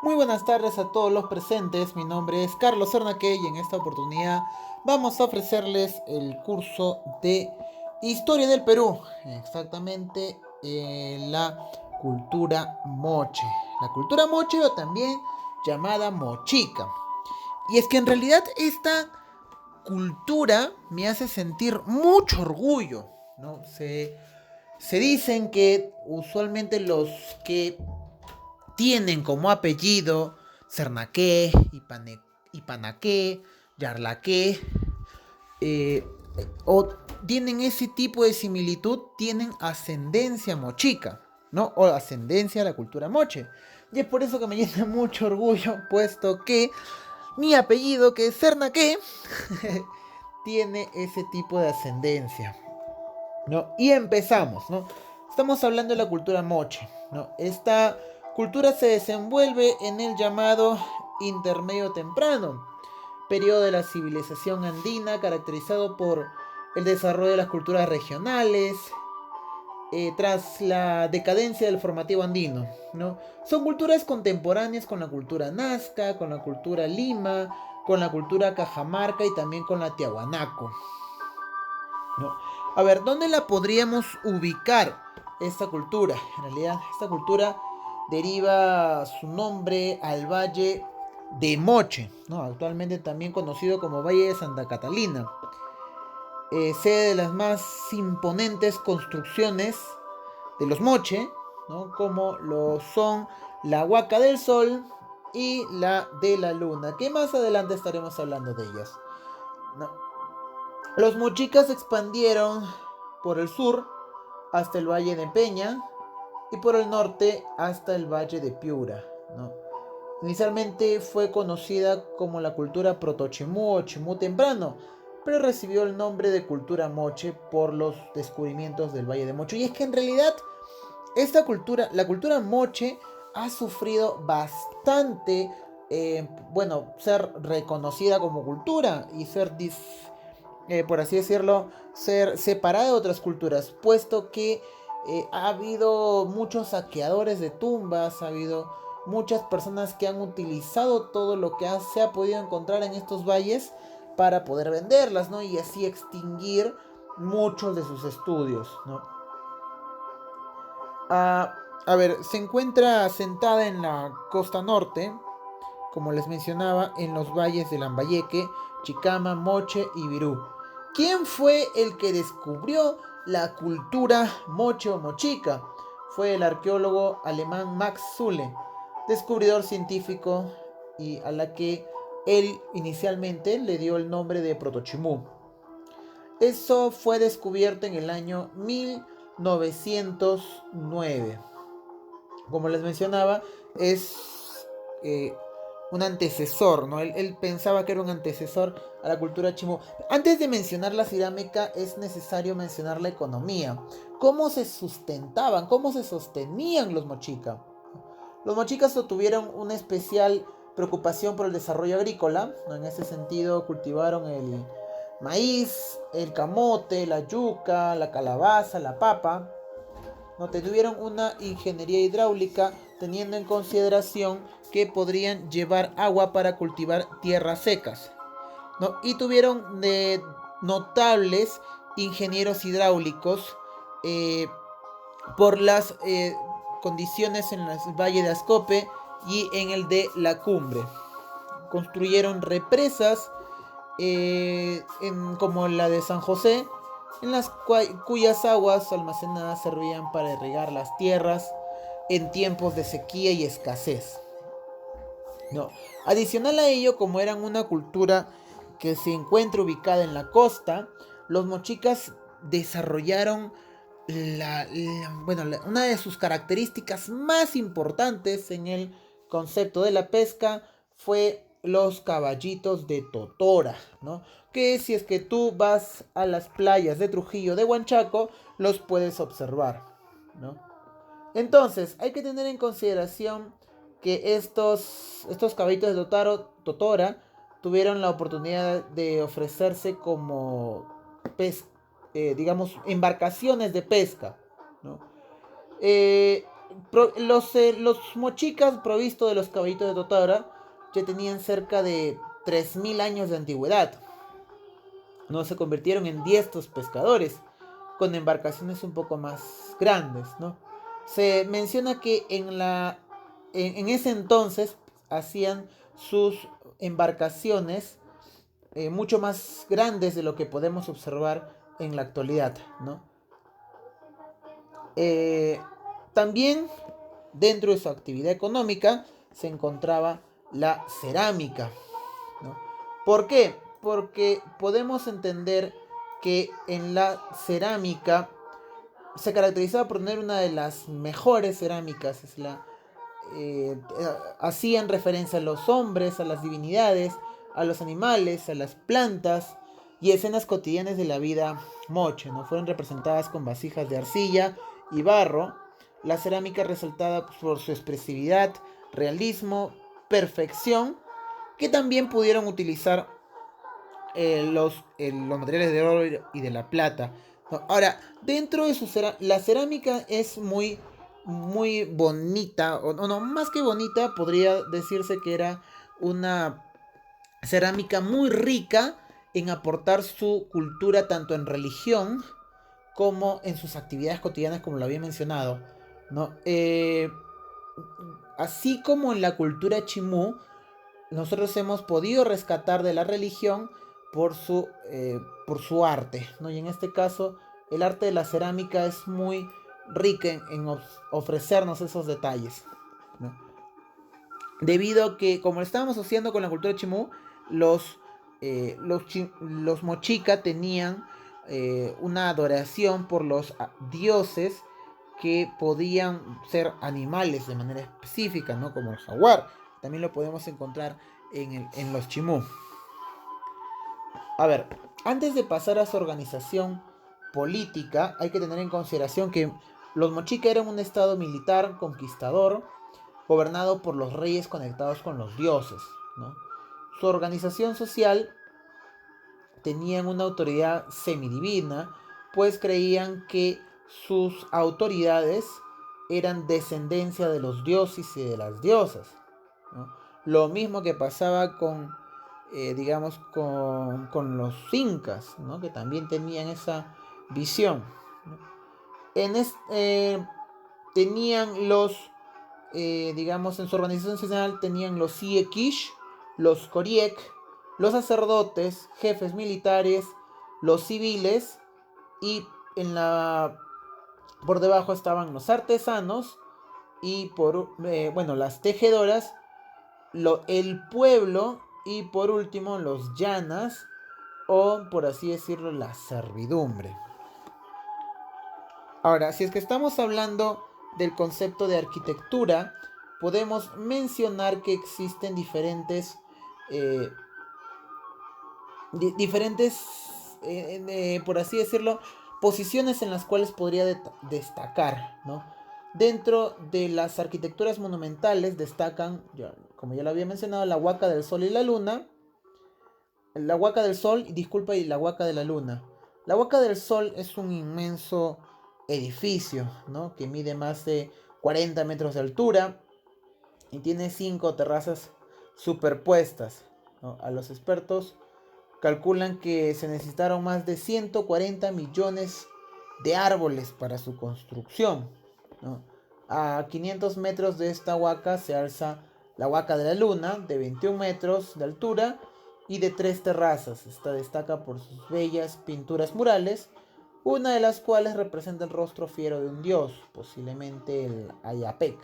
Muy buenas tardes a todos los presentes, mi nombre es Carlos Cernaque y en esta oportunidad vamos a ofrecerles el curso de Historia del Perú, exactamente la cultura moche. La cultura moche o también llamada mochica. Y es que en realidad esta cultura me hace sentir mucho orgullo, ¿no? Se dicen que usualmente los que tienen como apellido Cernaqué, Ipanaqué, Yarlaqué, eh, o tienen ese tipo de similitud, tienen ascendencia mochica, ¿no? O ascendencia a la cultura moche. Y es por eso que me llena mucho orgullo, puesto que mi apellido, que es Cernaqué, tiene ese tipo de ascendencia, ¿no? Y empezamos, ¿no? Estamos hablando de la cultura moche, ¿no? Esta cultura se desenvuelve en el llamado intermedio temprano, periodo de la civilización andina caracterizado por el desarrollo de las culturas regionales, tras la decadencia del formativo andino, ¿no? Son culturas contemporáneas con la cultura nazca, con la cultura lima, con la cultura cajamarca y también con la tiahuanaco, ¿no? A ver, ¿dónde la podríamos ubicar esta cultura? En realidad, esta cultura deriva su nombre al valle de Moche, ¿no? Actualmente también conocido como Valle de Santa Catalina, sede de las más imponentes construcciones de los Moche, ¿no? Como lo son la Huaca del Sol y la de la Luna, que más adelante estaremos hablando de ellas, ¿no? Los mochicas se expandieron por el sur hasta el valle de Peña y por el norte hasta el valle de Piura, ¿no? Inicialmente fue conocida como la cultura protochimú o chimú temprano, pero recibió el nombre de cultura moche por los descubrimientos del valle de Mocho. Y es que en realidad esta cultura, la cultura moche, ha sufrido bastante, bueno, ser reconocida como cultura y ser por así decirlo, ser separada de otras culturas, puesto que ha habido muchos saqueadores de tumbas, ha habido muchas personas que han utilizado todo lo que se ha podido encontrar en estos valles para poder venderlas, ¿no? Y así extinguir muchos de sus estudios, ¿no? Ah, a ver, se encuentra asentada en la costa norte, como les mencionaba, en los valles de Lambayeque, Chicama, Moche y Virú. ¿Quién fue el que descubrió la cultura moche o mochica? Fue el arqueólogo alemán Max Zule, descubridor científico y a la que él inicialmente le dio el nombre de Protochimú. Eso fue descubierto en el año 1909. Como les mencionaba, es eh, un antecesor, ¿no? Él pensaba que era un antecesor a la cultura chimú. Antes de mencionar la cerámica, es necesario mencionar la economía. ¿Cómo se sustentaban? ¿Cómo se sostenían los mochicas? Los mochicas tuvieron una especial preocupación por el desarrollo agrícola, ¿no? En ese sentido cultivaron el maíz, el camote, la yuca, la calabaza, la papa, no tuvieron una ingeniería hidráulica teniendo en consideración que podrían llevar agua para cultivar tierras secas, ¿no? Y tuvieron notables ingenieros hidráulicos eh, por las condiciones en el valle de Ascope y en el de la Cumbre. Construyeron represas como la de San José, en las cuyas aguas almacenadas servían para irrigar las tierras en tiempos de sequía y escasez, ¿no? Adicional a ello, como eran una cultura que se encuentra ubicada en la costa, los mochicas desarrollaron una de sus características más importantes en el concepto de la pesca fue los caballitos de totora, ¿no? Que si es que tú vas a las playas de Trujillo de Huanchaco, los puedes observar, ¿no? Entonces, hay que tener en consideración que estos caballitos de totora tuvieron la oportunidad de ofrecerse como digamos, embarcaciones de pesca, ¿no? Los mochicas provistos de los caballitos de Totara ya tenían cerca de 3000 años de antigüedad. ¿No? Se convirtieron en diestros pescadores, con embarcaciones un poco más grandes, ¿no? Se menciona que en ese entonces hacían sus embarcaciones mucho más grandes de lo que podemos observar en la actualidad, ¿no? Eh, También dentro de su actividad económica se encontraba la cerámica, ¿no? ¿Por qué? Porque podemos entender que en la cerámica se caracterizaba por tener una de las mejores cerámicas. Hacían referencia a los hombres, a las divinidades, a los animales, a las plantas y escenas cotidianas de la vida moche, ¿no? Fueron representadas con vasijas de arcilla y barro. La cerámica resaltada por su expresividad, realismo, perfección, que también pudieron utilizar los materiales de oro y de la plata. Ahora, dentro de la cerámica es muy bonita, o no, más que bonita, podría decirse que era una cerámica muy rica en aportar su cultura tanto en religión como en sus actividades cotidianas, como lo había mencionado, ¿no? Así como en la cultura chimú, nosotros hemos podido rescatar de la religión por su arte, ¿no? Y en este caso, el arte de la cerámica es muy rica en ofrecernos esos detalles, ¿no? Debido a que, como lo estábamos haciendo con la cultura chimú, los mochica tenían una adoración por los dioses que podían ser animales de manera específica, ¿no? Como el jaguar. También lo podemos encontrar en los chimú. A ver, antes de pasar a su organización política, hay que tener en consideración que los mochica eran un estado militar conquistador gobernado por los reyes conectados con los dioses, ¿no? Su organización social tenían una autoridad semidivina, pues creían que sus autoridades eran descendencia de los dioses y de las diosas, ¿no? Lo mismo que pasaba digamos, con los incas, ¿no? Que también tenían esa visión, ¿no? En tenían digamos, en su organización social tenían los Siekish, los Koriek, los sacerdotes, jefes militares, los civiles y por debajo estaban los artesanos y bueno, las tejedoras, el pueblo y por último los llanas o por así decirlo la servidumbre. Ahora, si es que estamos hablando del concepto de arquitectura, podemos mencionar que existen eh, diferentes por así decirlo, posiciones en las cuales podría destacar, ¿no? Dentro de las arquitecturas monumentales destacan, como ya lo había mencionado, la Huaca del Sol y la Luna, la Huaca del Sol, disculpa, y la Huaca de la Luna. La Huaca del Sol es un inmenso edificio, ¿no? Que mide más de 40 metros de altura y tiene 5 terrazas superpuestas, ¿no? A los expertos calculan que se necesitaron más de 140 millones de árboles para su construcción, ¿no? A 500 metros de esta huaca se alza la Huaca de la Luna, de 21 metros de altura y de 3 terrazas. Esta destaca por sus bellas pinturas murales, una de las cuales representa el rostro fiero de un dios, posiblemente el Ayapec.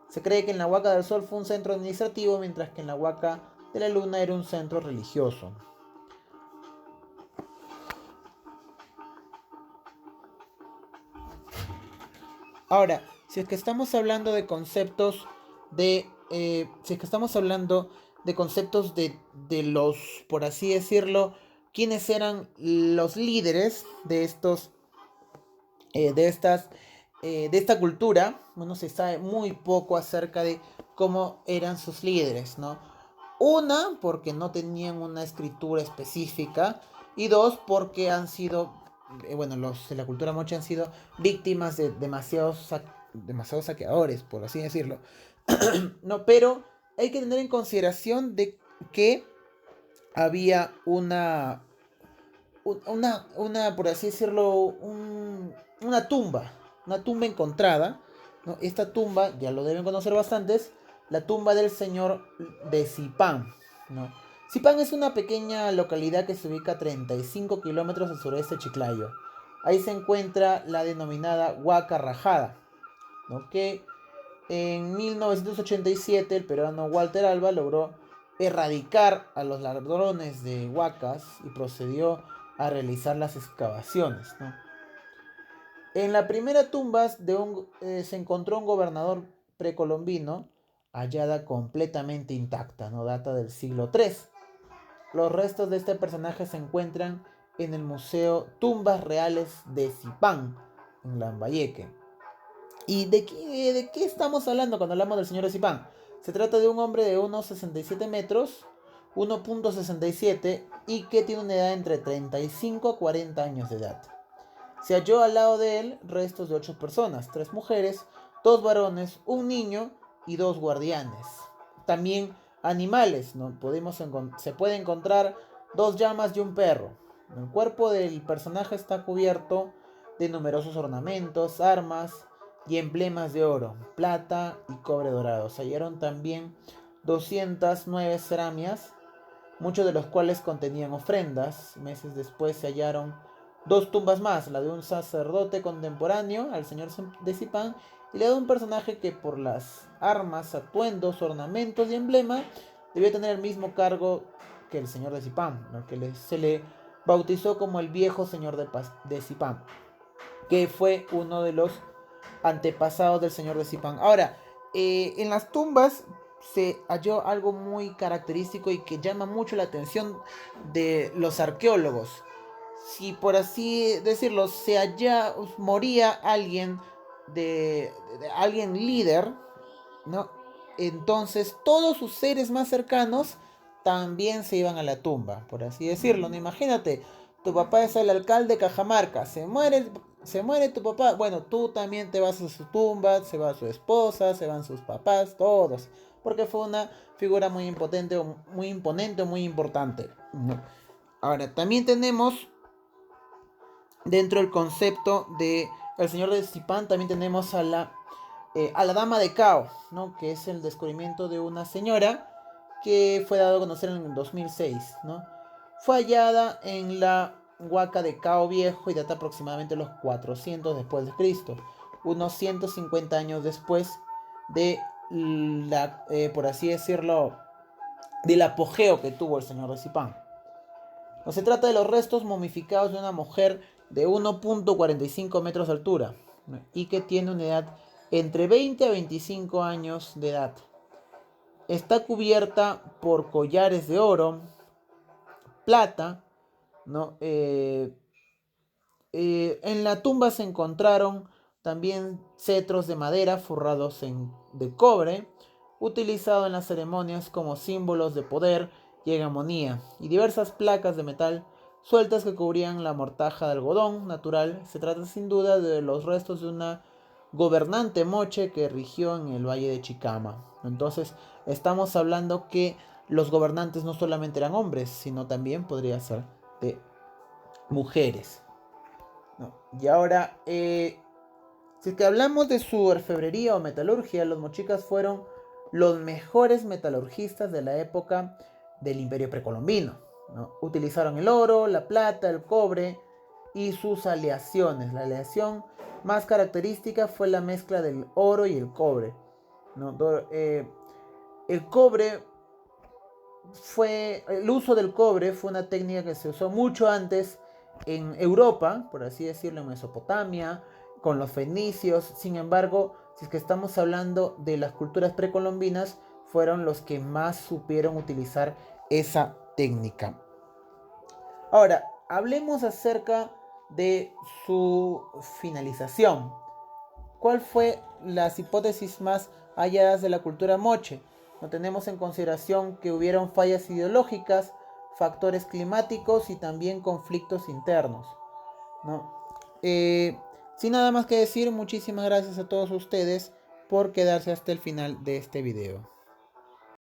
Se cree que en la Huaca del Sol fue un centro administrativo, mientras que en la Huaca de la Luna era un centro religioso. Ahora, si es que estamos hablando de conceptos si es que estamos hablando de conceptos de los, por así decirlo, quiénes eran los líderes de de esta cultura, bueno, se sabe muy poco acerca de cómo eran sus líderes, ¿no? Una, porque no tenían una escritura específica, y dos, porque han sido, bueno, los de la cultura mocha han sido víctimas de demasiado saqueadores, por así decirlo. No, pero hay que tener en consideración de que había por así decirlo, una tumba encontrada, ¿no? Esta tumba, ya lo deben conocer bastantes, la tumba del señor de Zipán, ¿no? Zipán es una pequeña localidad que se ubica a 35 kilómetros al sureste de Chiclayo. Ahí se encuentra la denominada Huaca Rajada, ¿no? Que en 1987 el peruano Walter Alba logró erradicar a los ladrones de huacas y procedió a realizar las excavaciones, ¿no? En la primera tumba se encontró un gobernador precolombino hallada completamente intacta, ¿no? Data del siglo III. Los restos de este personaje se encuentran en el Museo Tumbas Reales de Zipán, en Lambayeque. ¿Y de qué estamos hablando cuando hablamos del señor de Zipán? Se trata de un hombre de unos 67 metros, 1,67 y que tiene una edad entre 35 a 40 años de edad. Se halló al lado de él restos de 8 personas, 3 mujeres, 2 varones, un niño y 2 guardianes. También animales, ¿no? Se puede encontrar 2 llamas y un perro. El cuerpo del personaje está cubierto de numerosos ornamentos, armas y emblemas de oro, plata y cobre dorado. Se hallaron también 209 cerámicas, muchos de los cuales contenían ofrendas. Meses después se hallaron 2 tumbas más, la de un sacerdote contemporáneo al señor de Zipán y la de un personaje que por las armas, atuendos, ornamentos y emblema debió tener el mismo cargo que el señor de Zipán, ¿no? Se le bautizó como el viejo señor de Zipán, que fue uno de los antepasados del señor de Zipán. Ahora, en las tumbas se halló algo muy característico y que llama mucho la atención de los arqueólogos. Si por así decirlo, moría alguien de alguien líder, ¿no? Entonces todos sus seres más cercanos también se iban a la tumba, por así decirlo, ¿no? Imagínate, tu papá es el alcalde de Cajamarca, se muere tu papá, bueno, tú también te vas a su tumba, se va su esposa, se van sus papás, todos, porque fue una figura muy imponente o muy importante, ¿no? Ahora, también tenemos dentro del concepto de el señor de Zipán, también tenemos a la dama de Cao, ¿no? Que es el descubrimiento de una señora que fue dado a conocer en el 2006, ¿no? Fue hallada en la Huaca de Cao Viejo y data aproximadamente los 400 después de Cristo, unos 150 años después de por así decirlo, del apogeo que tuvo el señor de Zipán. No se trata de los restos momificados de una mujer de 1,45 metros de altura, ¿no? Y que tiene una edad entre 20 a 25 años de edad. Está cubierta por collares de oro, plata, ¿no? En la tumba se encontraron también cetros de madera forrados de cobre, utilizado en las ceremonias como símbolos de poder y hegemonía, y diversas placas de metal sueltas que cubrían la mortaja de algodón natural. Se trata sin duda de los restos de una gobernante moche que rigió en el valle de Chicama. Entonces, estamos hablando que los gobernantes no solamente eran hombres, sino también podría ser de mujeres, ¿no? Y ahora, si es que hablamos de su orfebrería o metalurgia, los mochicas fueron los mejores metalurgistas de la época del Imperio Precolombino, ¿no? Utilizaron el oro, la plata, el cobre y sus aleaciones. La aleación más característica fue la mezcla del oro y el cobre, ¿no? El cobre el uso del cobre fue una técnica que se usó mucho antes en Europa, por así decirlo, en Mesopotamia, con los fenicios. Sin embargo, si es que estamos hablando de las culturas precolombinas, fueron los que más supieron utilizar esa técnica. Ahora, hablemos acerca de su finalización. ¿Cuál fue las hipótesis más halladas de la cultura moche? No tenemos en consideración que hubieron fallas ideológicas, factores climáticos y también conflictos internos, ¿no? Sin nada más que decir, muchísimas gracias a todos ustedes por quedarse hasta el final de este video.